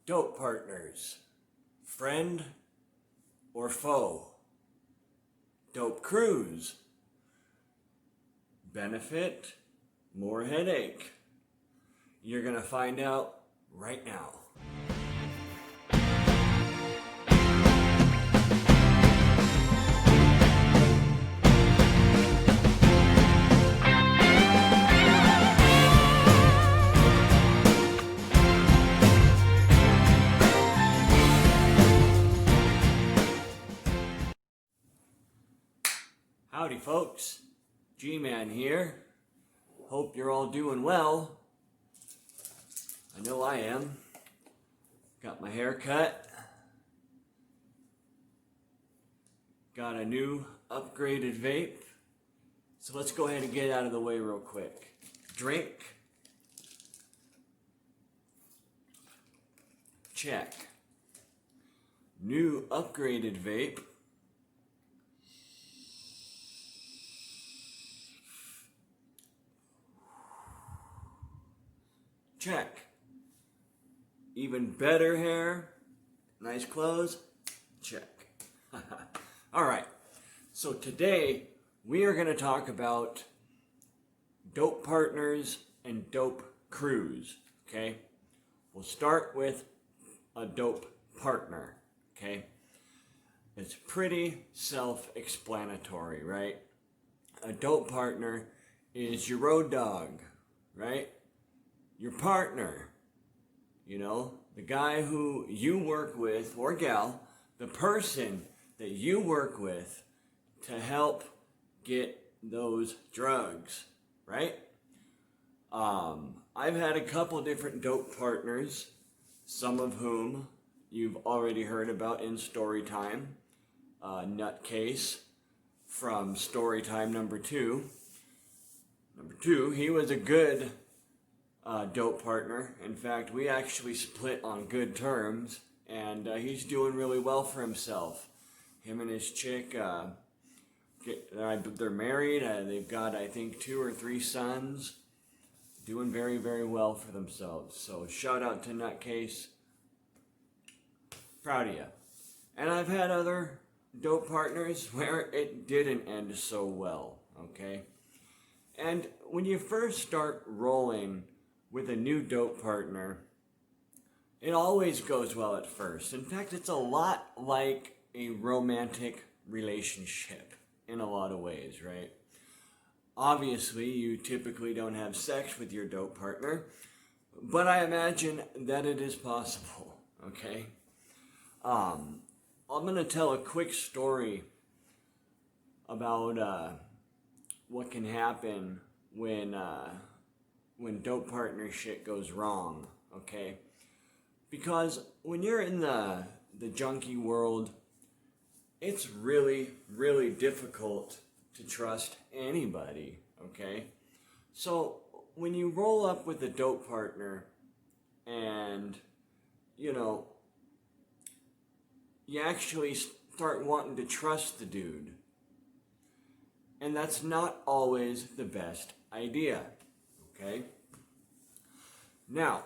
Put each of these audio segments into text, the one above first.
Dope partners, friend or foe? Dope crews, benefit, more headache? You're gonna find out right now. Howdy folks, G-Man here. Hope you're all doing well. I know I am. Got my hair cut. Got a new upgraded vape. So let's go ahead and get out of the way real quick. Drink. Check. New upgraded vape. Check. Even better hair, nice clothes, check. Alright, so today we are going to talk about dope partners and dope crews, okay? We'll start with a dope partner, okay? It's pretty self-explanatory, right? A dope partner is your road dog, right? Your partner, you know, the guy who you work with, or gal, the person that you work with to help get those drugs, right? I've had a couple different dope partners, some of whom you've already heard about in story time. Nutcase from story time number 2. Number 2, he was a good dope partner. In fact, we actually split on good terms, and he's doing really well for himself. Him and his chick, they're married. They've got, I think, 2 or 3 sons. Doing very, very well for themselves. So shout out to Nutcase. Proud of you. And I've had other dope partners where it didn't end so well, okay? And when you first start rolling with a new dope partner, it always goes well at first. In fact, it's a lot like a romantic relationship in a lot of ways, right? Obviously, you typically don't have sex with your dope partner, but I imagine that it is possible, okay? I'm going to tell a quick story about what can happen when dope partner shit goes wrong, okay? Because when you're in the junkie world, it's really, really difficult to trust anybody, okay? So when you roll up with a dope partner and, you know, you actually start wanting to trust the dude, and that's not always the best idea. Okay? Now,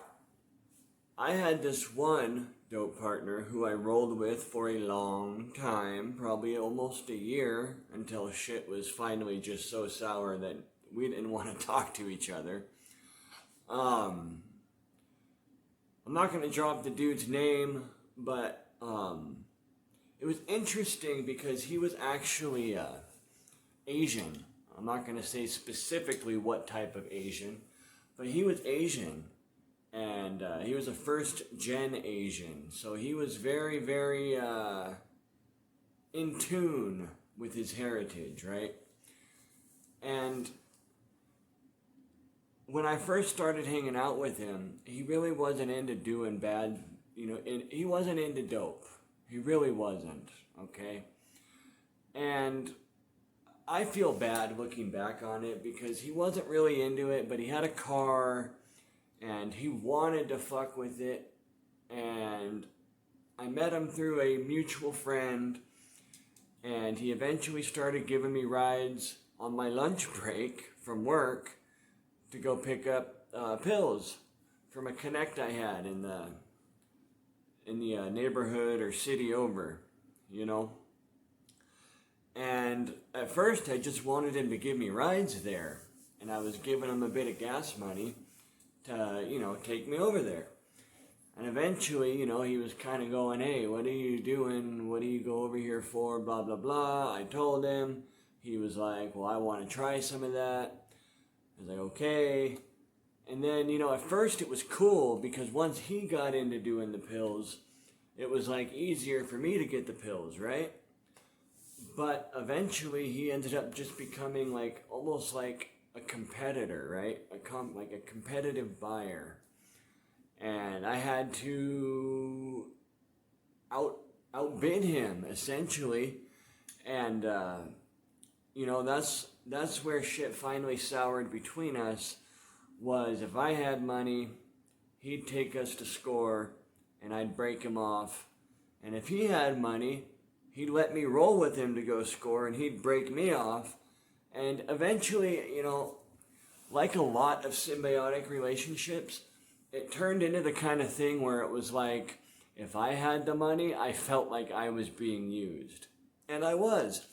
I had this one dope partner who I rolled with for a long time, probably almost a year, until shit was finally just so sour that we didn't want to talk to each other. I'm not going to drop the dude's name, but it was interesting because he was actually Asian. I'm not going to say specifically what type of Asian, but he was Asian, and he was a first-gen Asian, so he was very, very in tune with his heritage, right? And when I first started hanging out with him, he really wasn't into doing bad, you know, he wasn't into dope. He really wasn't, okay? And I feel bad looking back on it because he wasn't really into it, but he had a car and he wanted to fuck with it. And I met him through a mutual friend, and he eventually started giving me rides on my lunch break from work to go pick up pills from a connect I had in the in the neighborhood or city over, you know. And at first I just wanted him to give me rides there. And I was giving him a bit of gas money to, you know, take me over there. And eventually, you know, he was kind of going, hey, what are you doing? What do you go over here for? Blah, blah, blah. I told him. He was like, well, I want to try some of that. I was like, okay. And then, you know, at first it was cool because once he got into doing the pills, it was like easier for me to get the pills, right? But eventually he ended up just becoming like almost like a competitor, right? Like a competitive buyer. And I had to outbid him essentially. And you know, that's where shit finally soured between us. Was if I had money, he'd take us to score and I'd break him off. And if he had money, he'd let me roll with him to go score and he'd break me off. And eventually, you know, like a lot of symbiotic relationships, it turned into the kind of thing where it was like, if I had the money, I felt like I was being used. And I was.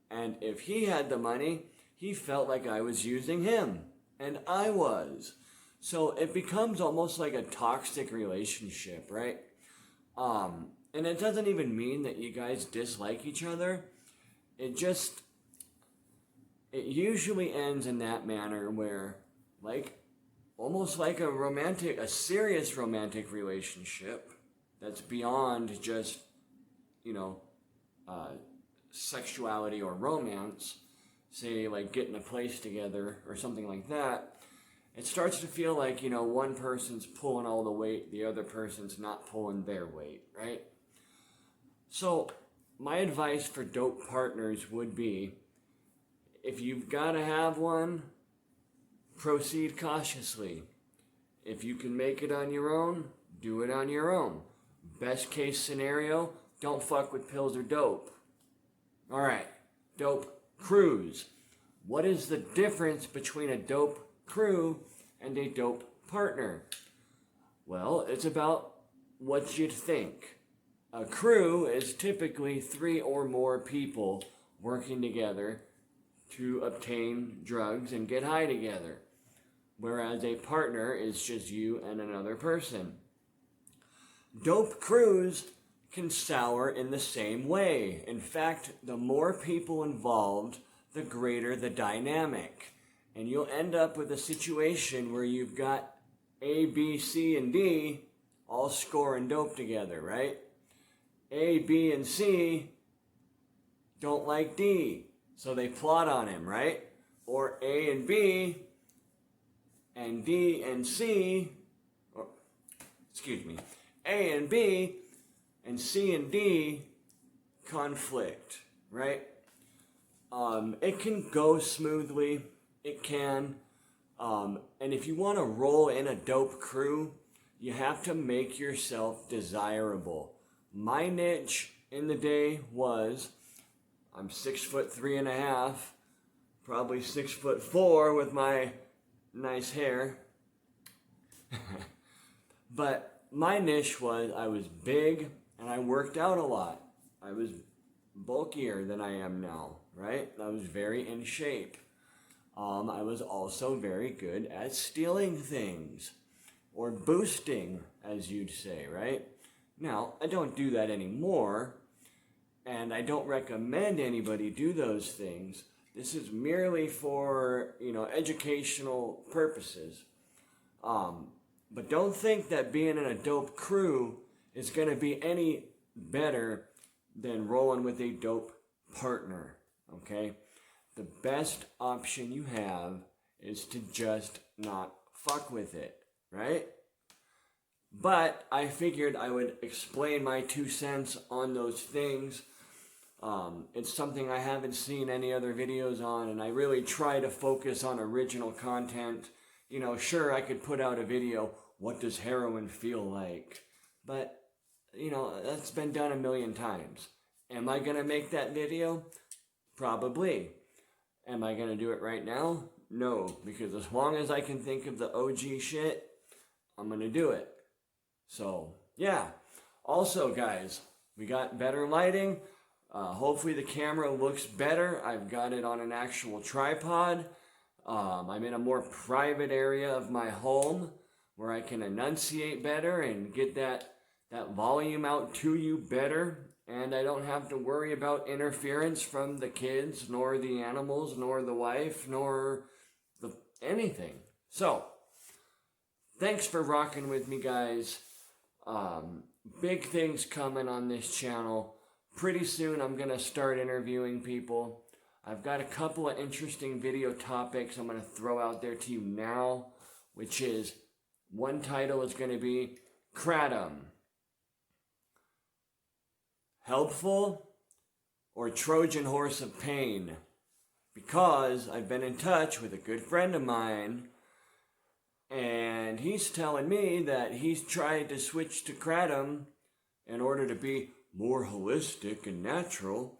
And if he had the money, he felt like I was using him. And I was. So it becomes almost like a toxic relationship, right? And it doesn't even mean that you guys dislike each other. It usually ends in that manner where, like, almost like a serious romantic relationship that's beyond just, you know, sexuality or romance, say like getting a place together or something like that, it starts to feel like, you know, one person's pulling all the weight, the other person's not pulling their weight, right? So my advice for dope partners would be, if you've got to have one, proceed cautiously. If you can make it on your own, do it on your own. Best case scenario, don't fuck with pills or dope. Alright, dope crews. What is the difference between a dope crew and a dope partner? Well, it's about what you think. A crew is typically 3 or more people working together to obtain drugs and get high together, whereas a partner is just you and another person. Dope crews can sour in the same way. In fact, the more people involved, the greater the dynamic. And you'll end up with a situation where you've got A, B, C, and D all scoring dope together, right? A, B, and C don't like D, so they plot on him, right? Or A and B and D and C, or, excuse me, A and B and C and D conflict, right? It can go smoothly, it can, and if you want to roll in a dope crew, you have to make yourself desirable. My niche in the day was, I'm 6'3.5", probably 6'4" with my nice hair. But my niche was, I was big and I worked out a lot. I was bulkier than I am now, right? I was very in shape. I was also very good at stealing things, or boosting, as you'd say, right? Now, I don't do that anymore, and I don't recommend anybody do those things. This is merely for, you know, educational purposes. But don't think that being in a dope crew is going to be any better than rolling with a dope partner, okay? The best option you have is to just not fuck with it, right? But I figured I would explain my 2 cents on those things. It's something I haven't seen any other videos on, and I really try to focus on original content. You know, sure, I could put out a video, what does heroin feel like? But, you know, that's been done a million times. Am I going to make that video? Probably. Am I going to do it right now? No, because as long as I can think of the OG shit, I'm going to do it. So, yeah. Also, guys, we got better lighting. Hopefully the camera looks better. I've got it on an actual tripod. I'm in a more private area of my home where I can enunciate better and get that volume out to you better. And I don't have to worry about interference from the kids, nor the animals, nor the wife, nor anything. So, thanks for rocking with me, guys. Big things coming on this channel. Pretty soon I'm going to start interviewing people. I've got a couple of interesting video topics I'm going to throw out there to you now, which is, one title is going to be Kratom. Helpful or Trojan horse of pain? Because I've been in touch with a good friend of mine, and he's telling me that he's trying to switch to Kratom in order to be more holistic and natural.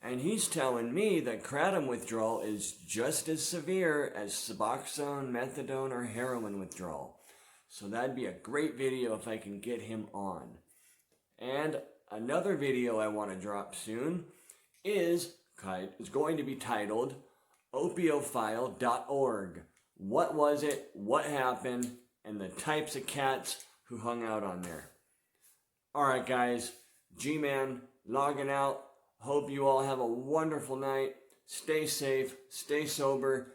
And he's telling me that Kratom withdrawal is just as severe as Suboxone, methadone, or heroin withdrawal. So that'd be a great video if I can get him on. And another video I want to drop soon is going to be titled opiophile.org. What was it, what happened, and the types of cats who hung out on there. Alright guys, G-Man logging out. Hope you all have a wonderful night. Stay safe, stay sober.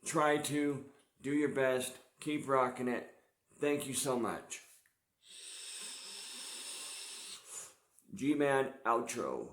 Try to do your best. Keep rocking it. Thank you so much. G-Man outro.